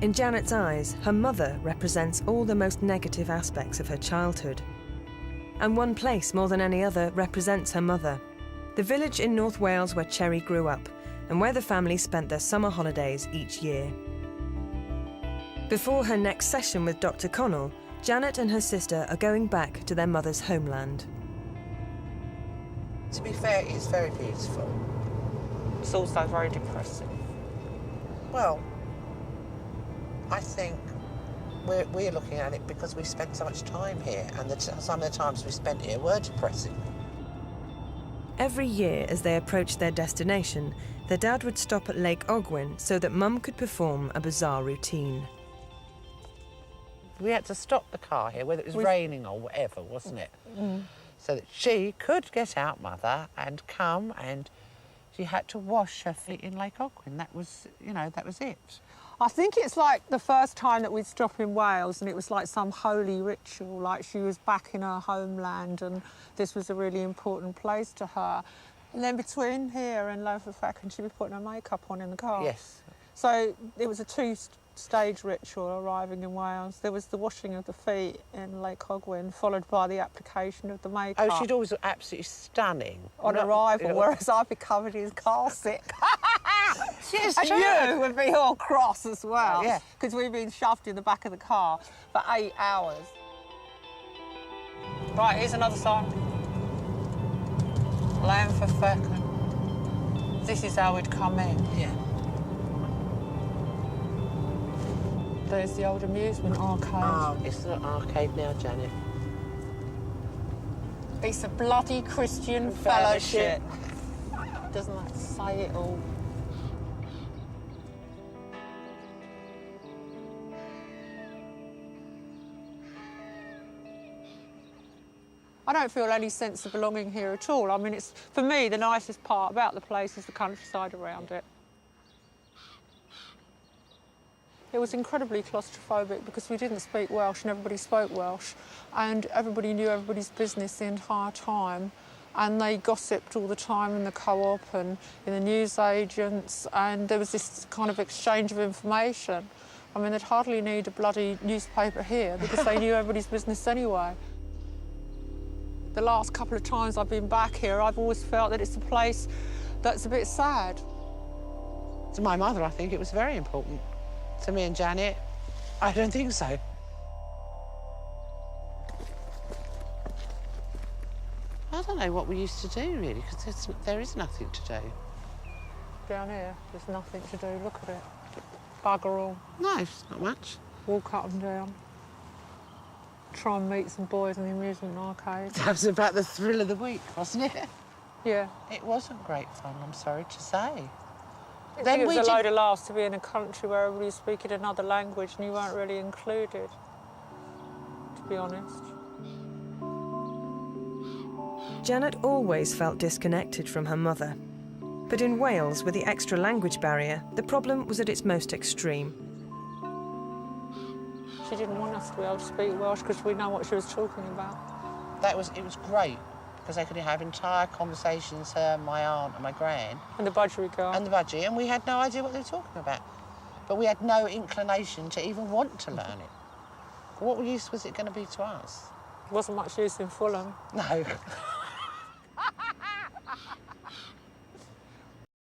In Janet's eyes, her mother represents all the most negative aspects of her childhood. And one place more than any other represents her mother. The village in North Wales where Cherry grew up and where the family spent their summer holidays each year. Before her next session with Dr. Connell, Janet and her sister are going back to their mother's homeland. To be fair, it's very beautiful. It's also very depressing. Well, I think we're looking at it because we spent so much time here, and some of the times we spent here were depressing. Every year as they approached their destination, their dad would stop at Lake Ogwen so that Mum could perform a bizarre routine. We had to stop the car here, whether it was raining or whatever, wasn't it? So that she could get out, Mother, and come, and she had to wash her feet in Lake Ogwen. That was, you know, that was it. I think it's like the first time that we'd stop in Wales and it was like some holy ritual, like she was back in her homeland and this was a really important place to her. And then between here and Lofofacken, she'd be putting her makeup on in the car. Yes. So it was a two-stage ritual arriving in Wales. There was the washing of the feet in Lake Ogwen, followed by the application of the makeup. Oh, she'd always look absolutely stunning. On arrival, whereas I'd be covered in car sick. Yes, And true. you would be all cross as well. Yeah. Because we've been shoved in the back of the car for 8 hours. Right, here's another sign. Lofofacken. This is how we'd come in. Yeah. There's the old amusement arcade. Oh, it's not an arcade now, Janet. It's a bloody Christian fellowship. Doesn't that say it all? I don't feel any sense of belonging here at all. I mean, it's, for me, the nicest part about the place is the countryside around it. It was incredibly claustrophobic because we didn't speak Welsh and everybody spoke Welsh, and everybody knew everybody's business the entire time, and they gossiped all the time in the co-op and in the newsagents, and there was this kind of exchange of information. I mean, they'd hardly need a bloody newspaper here because they knew everybody's business anyway. The last couple of times I've been back here, I've always felt that it's a place that's a bit sad. To my mother, I think it was very important. To me and Janet, I don't think so. I don't know what we used to do, really, because there is nothing to do. Down here, there's nothing to do. Look at it. Bugger all. No, it's not much. Walk up and down. Try and meet some boys in the amusement arcade. That was about the thrill of the week, wasn't it? Yeah. It wasn't great fun, I'm sorry to say. I think it was a load of laughs to be in a country where everybody's speaking another language and you weren't really included, to be honest. Janet always felt disconnected from her mother. But in Wales, with the extra language barrier, the problem was at its most extreme. She didn't want us to be able to speak Welsh because we know what she was talking about. It was great, because they could have entire conversations, her, my aunt and my gran. And the budgie girl. And the budgie, and we had no idea what they were talking about. But we had no inclination to even want to learn it. What use was it going to be to us? Wasn't much use in Fulham. No.